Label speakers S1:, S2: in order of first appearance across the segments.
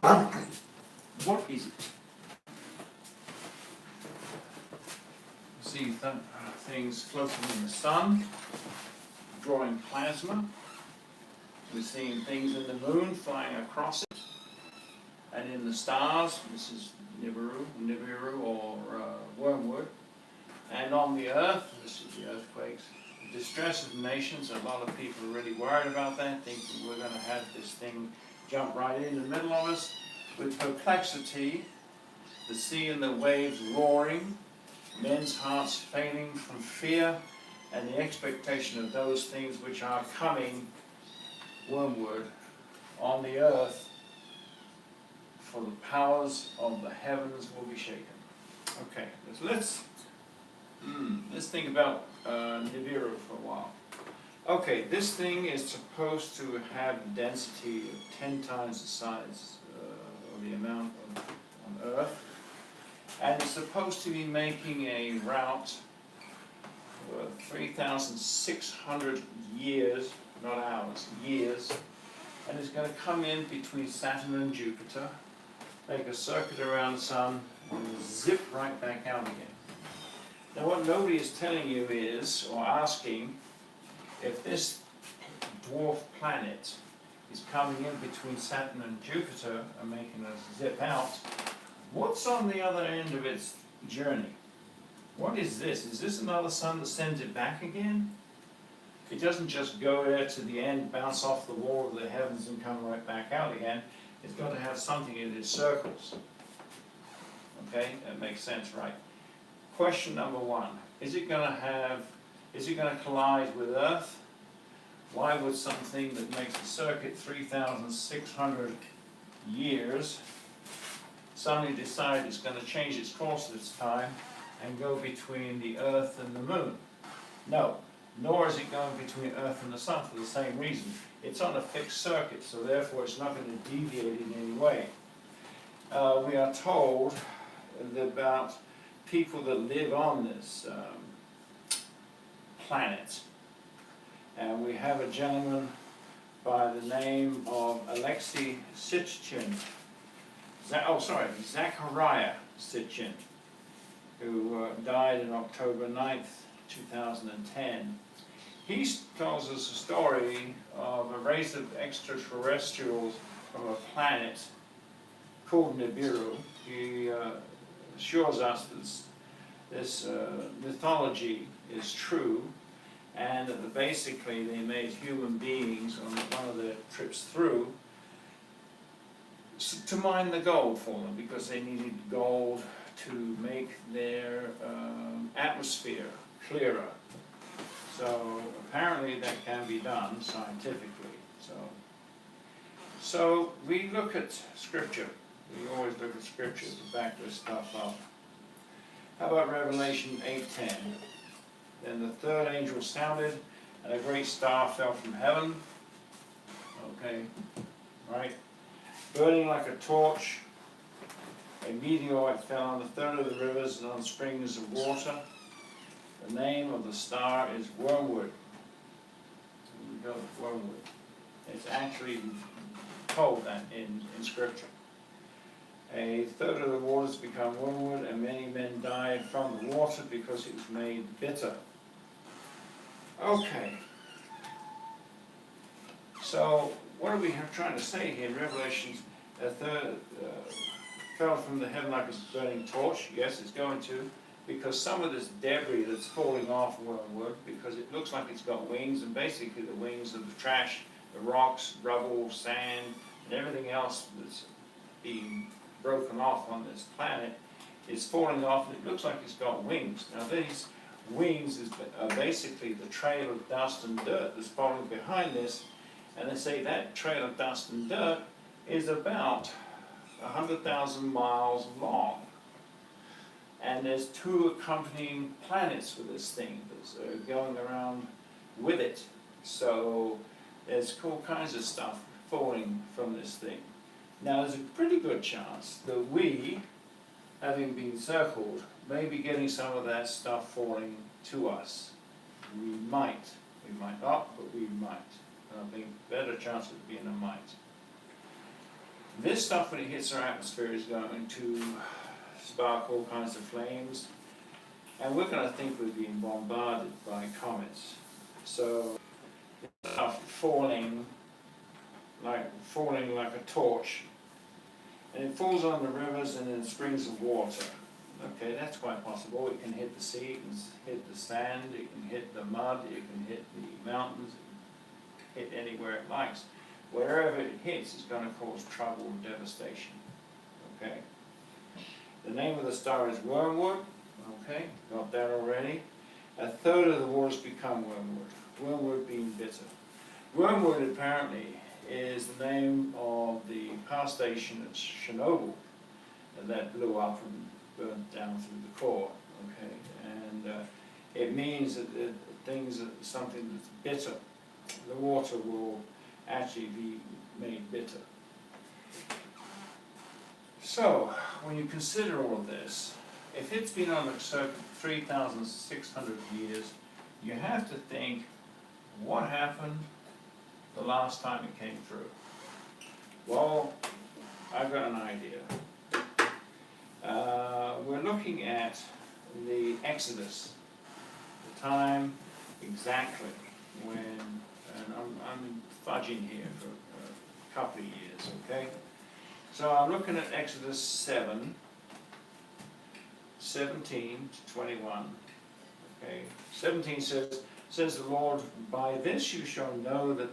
S1: What is it? See things floating in the sun, drawing plasma. We're seeing things in the moon flying across it, and in the stars. This is Nibiru or wormwood. And on the Earth, this is the earthquakes. The distress of nations. A lot of people are really worried about that, thinking we're going to have this thing jump right in the middle of us. With perplexity, the sea and the waves roaring, men's hearts failing from fear, and the expectation of those things which are coming, wormwood, on the earth, for the powers of the heavens will be shaken. Okay, let's think about Nibiru for a while. Okay, this thing is supposed to have density of 10 times the size of the amount on Earth, and it's supposed to be making a route for 3,600 years, not hours, years, and it's going to come in between Saturn and Jupiter, make a circuit around the Sun, and zip right back out again. Now what nobody is telling you is, or asking, if this dwarf planet is coming in between Saturn and Jupiter and making us zip out, what's on the other end of its journey? What is this? Is this another sun that sends it back again? It doesn't just go there to the end, bounce off the wall of the heavens and come right back out again. It's got to have something in its circles. Okay, that makes sense, right? Question number one, is it going to collide with Earth? Why would something that makes a circuit 3,600 years suddenly decide it's going to change its course this time and go between the Earth and the Moon? No, nor is it going between Earth and the Sun for the same reason. It's on a fixed circuit, so therefore it's not going to deviate in any way. We are told about people that live on this planet. And we have a gentleman by the name of Alexei Sitchin, Zachariah Sitchin, who died on October 9th, 2010. He tells us a story of a race of extraterrestrials from a planet called Nibiru. He assures us that this mythology is true, and that basically they made human beings on one of their trips through to mine the gold for them, because they needed gold to make their atmosphere clearer. So apparently that can be done scientifically. So we look at Scripture. We always look at Scripture to back this stuff up. How about Revelation 8:10? Then the third angel sounded, and a great star fell from heaven. Okay, right? Burning like a torch. A meteor fell on a third of the rivers and on springs of water. The name of the star is Wormwood. Here we go, Wormwood. It's actually told that in Scripture. A third of the waters become wormwood, and many men died from the water because it was made bitter. Okay. So, what are we trying to say here in Revelation? A third fell from the heaven like a burning torch. Yes, it's going to, because some of this debris that's falling off wormwood, because it looks like it's got wings, and basically the wings of the trash, the rocks, rubble, sand, and everything else that's being broken off on this planet is falling off, and it looks like it's got wings. Now these wings are basically the trail of dust and dirt that's falling behind this, and they say that trail of dust and dirt is about 100,000 miles long. And there's two accompanying planets for this thing that's going around with it. So there's all kinds of stuff falling from this thing. Now there's a pretty good chance that we, having been circled, may be getting some of that stuff falling to us. We might not, but we might. And I think better chance of being a might. This stuff, when it hits our atmosphere, is going to spark all kinds of flames, and we're going to think we're being bombarded by comets. So it's stuff falling like a torch, and it falls on the rivers and in springs of water. Okay, that's quite possible. It can hit the sea, it can hit the sand, it can hit the mud, it can hit the mountains, it can hit anywhere it likes. Wherever it hits, it's going to cause trouble and devastation. Okay? The name of the star is Wormwood. Okay, got that already. A third of the waters become wormwood. Wormwood being bitter. Wormwood apparently is the name of the power station at Chernobyl that blew up and burnt down through the core. Okay, and it means that something that's bitter, the water will actually be made bitter. So, when you consider all of this, if it's been on a circuit 3,600 years, you have to think, what happened the last time it came through? Well, I've got an idea. We're looking at the Exodus, the time exactly when, and I'm fudging here for a couple of years, okay? So I'm looking at Exodus 7, 17 to 21, okay? 17 says the Lord, by this you shall know that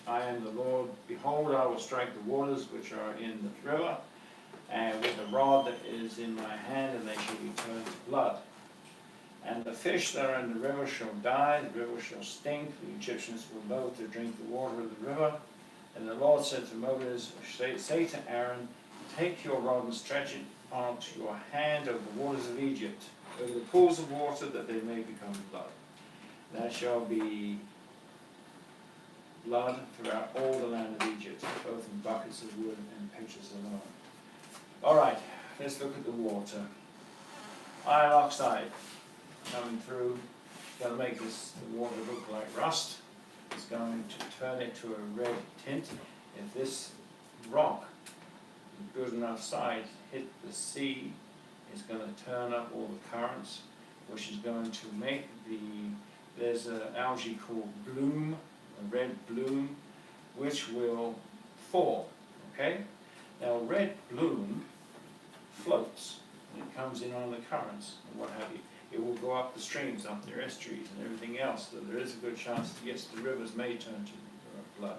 S1: I am the Lord. Behold, I will strike the waters which are in the river, and with the rod that is in my hand, and they shall be turned to blood. And the fish that are in the river shall die, the river shall stink, the Egyptians will loathe to drink the water of the river. And the Lord said to Moses, say to Aaron, take your rod and stretch it out your hand over the waters of Egypt, over the pools of water, that they may become blood. There shall be blood throughout all the land of Egypt, both in buckets of wood and pitchers alone. All right, let's look at the water. Iron oxide coming through. It's going to make the water look like rust. It's going to turn it to a red tint. If this rock, good enough size, hit the sea, it's going to turn up all the currents, which is going to make there's an algae called bloom, a red bloom, which will fall, okay? Now red bloom floats, and it comes in on the currents, and what have you. It will go up the streams, up their estuaries and everything else, so there is a good chance that yes, the rivers may turn to blood.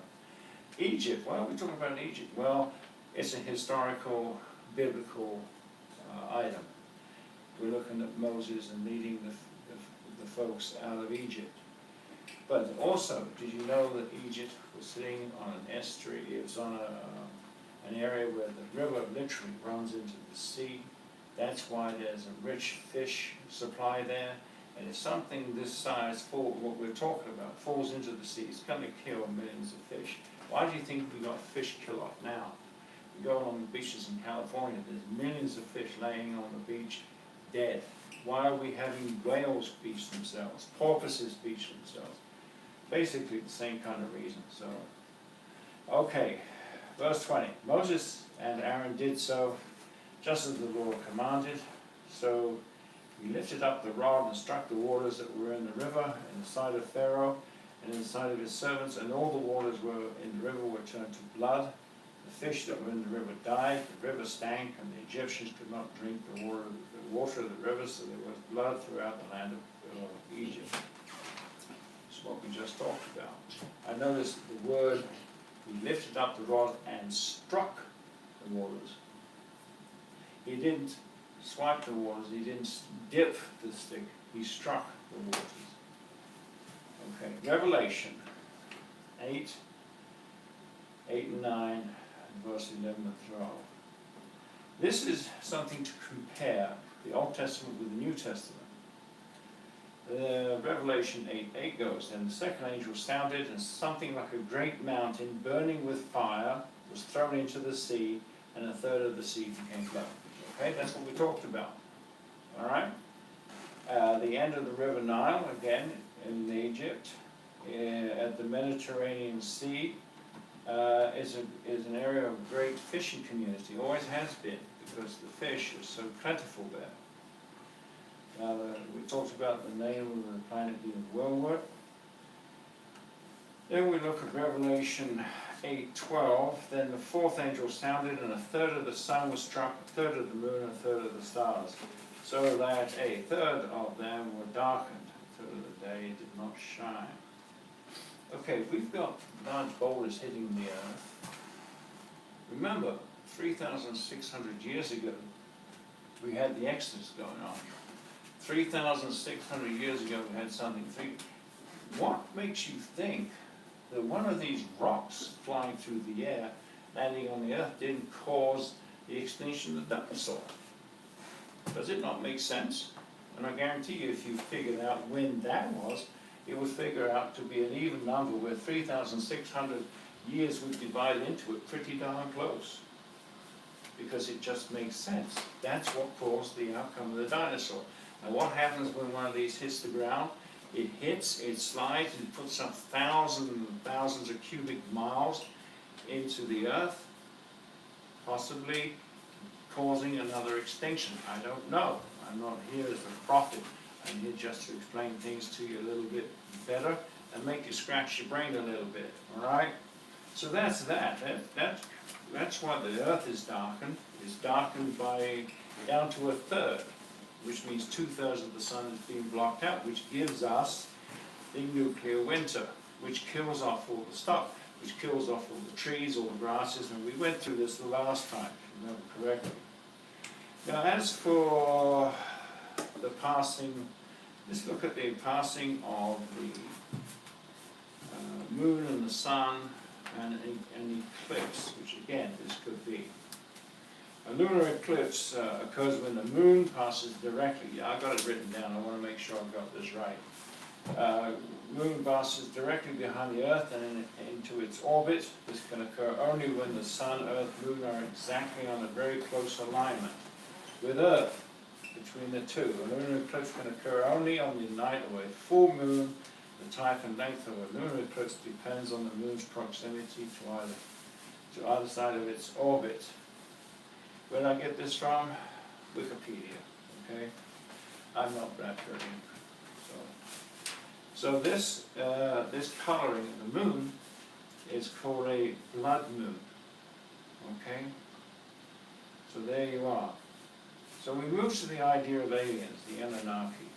S1: Egypt, why are we talking about Egypt? Well, it's a historical, biblical item. We're looking at Moses and leading the folks out of Egypt. But also, did you know that Egypt was sitting on an estuary? It was on an area where the river literally runs into the sea. That's why there's a rich fish supply there. And if something this size, what we're talking about, falls into the sea, it's going to kill millions of fish. Why do you think we got fish kill-off now? You go along the beaches in California, there's millions of fish laying on the beach, dead. Why are we having whales beach themselves, porpoises beach themselves? Basically the same kind of reason. So, okay, verse 20. Moses and Aaron did so, just as the Lord commanded. So he lifted up the rod and struck the waters that were in the river, in the sight of Pharaoh, and in the sight of his servants, and all the waters were in the river were turned to blood. The fish that were in the river died, the river stank, and the Egyptians could not drink the water of the river, so there was blood throughout the land of Egypt. That's what we just talked about. I noticed the word, he lifted up the rod and struck the waters. He didn't swipe the waters, he didn't dip the stick, he struck the waters. Okay, Revelation 8 and 9, verse 11 and 12. This is something to compare the Old Testament with the New Testament. Revelation 8 goes, and the second angel sounded, and something like a great mountain burning with fire was thrown into the sea, and a third of the sea became blood. Okay, that's what we talked about. All right? The end of the river Nile, again, in Egypt, at the Mediterranean Sea, is an area of great fishing community, always has been, because the fish is so plentiful there. Now, we talked about the name of the planet being wormwood. Then we look at Revelation 8:12. Then the fourth angel sounded, and a third of the sun was struck, a third of the moon, and a third of the stars, so that a third of them were darkened, a third of the day did not shine. Okay, we've got large boulders hitting the earth. Remember, 3,600 years ago, we had the Exodus going on. 3,600 years ago, we had something. What makes you think that one of these rocks flying through the air, landing on the earth, didn't cause the extinction of the dinosaur? Does it not make sense? And I guarantee you, if you figured out when that was, it would figure out to be an even number where 3,600 years would divide into it pretty darn close. Because it just makes sense. That's what caused the outcome of the dinosaur. Now what happens when one of these hits the ground? It hits, it slides, and it puts up thousands and thousands of cubic miles into the earth, possibly causing another extinction. I don't know. I'm not here as a prophet. I'm here just to explain things to you a little bit better and make you scratch your brain a little bit, all right? So that's that. That's why the earth is darkened. It's darkened by down to a third, which means 2/3 of the sun is being blocked out, which gives us the nuclear winter, which kills off all the stuff, which kills off all the trees, all the grasses, and we went through this the last time, if you remember correctly. Now as for the passing, let's look at the passing of the moon and the sun and an eclipse, which again, this could be. A lunar eclipse occurs when the moon passes directly. Yeah, I got it written down. I want to make sure I've got this right. Moon passes directly behind the Earth and into its orbit. This can occur only when the sun, Earth, moon are exactly on a very close alignment with Earth between the two. A lunar eclipse can occur only on the night of a full moon. The type and length of a lunar eclipse depends on the moon's proximity to either side of its orbit. Where did I get this from? Wikipedia, okay? I'm not that brilliant. So this coloring of the moon is called a blood moon, okay? So there you are. So we move to the idea of aliens, the Anunnaki.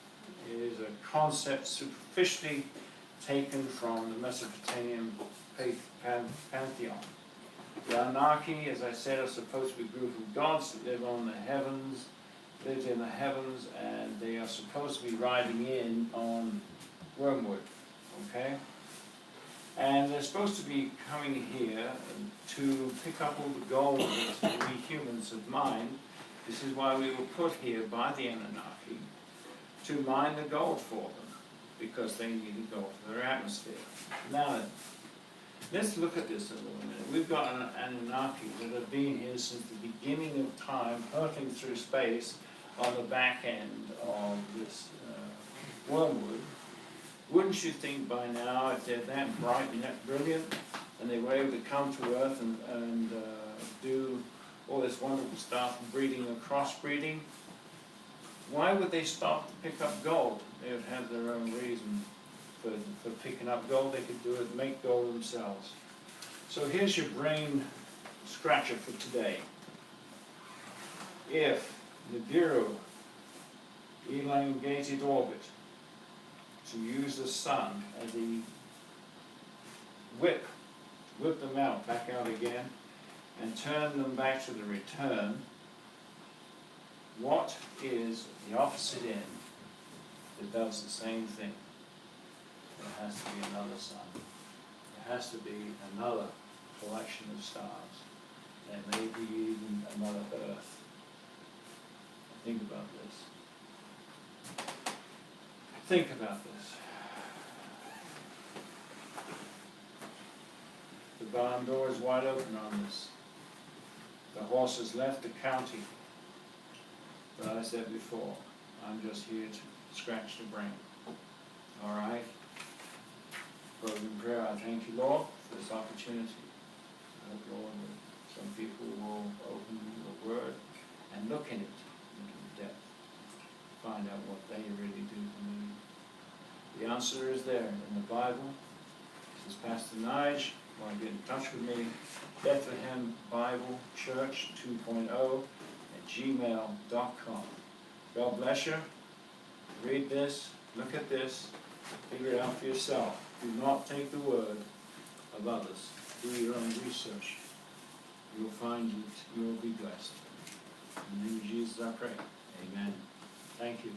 S1: It is a concept superficially taken from the Mesopotamian pantheon. The Anunnaki, as I said, are supposed to be a group of gods that live on the heavens, lived in the heavens, and they are supposed to be riding in on wormwood, okay? And they're supposed to be coming here to pick up all the gold that we humans have mined. This is why we were put here by the Anunnaki, to mine the gold for them, because they needed gold for their atmosphere. Now, let's look at this a little minute. We've got an Anunnaki that have been here since the beginning of time, hurtling through space on the back end of this wormwood. Wouldn't you think by now, if they're that bright and that brilliant, and they were able to come to Earth and do all this wonderful stuff, breeding and crossbreeding, why would they stop to pick up gold? They would have their own reason for picking up gold. They could do it, make gold themselves. So here's your brain scratcher for today. If Nibiru elongated orbit to use the sun as a whip them out, back out again, and turn them back to the return, what is the opposite end that does the same thing? There has to be another sun. There has to be another collection of stars. There may be even another Earth. Think about this. Think about this. The barn door is wide open on this. The horse has left the county. But as I said before, I'm just here to scratch the brain. All right? Closing prayer, I thank you, Lord, for this opportunity. hope, Lord, that some people will open the Word and look in it, into the depth, find out what they really do believe. The answer is there in the Bible. This is Pastor Nige. Want to get in touch with me? Bethlehem Bible Church 2.0@gmail.com. God bless you. Read this, look at this, figure it out for yourself. Do not take the word of others. Do your own research. You'll find it, you'll be blessed. In the name of Jesus I pray. Amen. Thank you.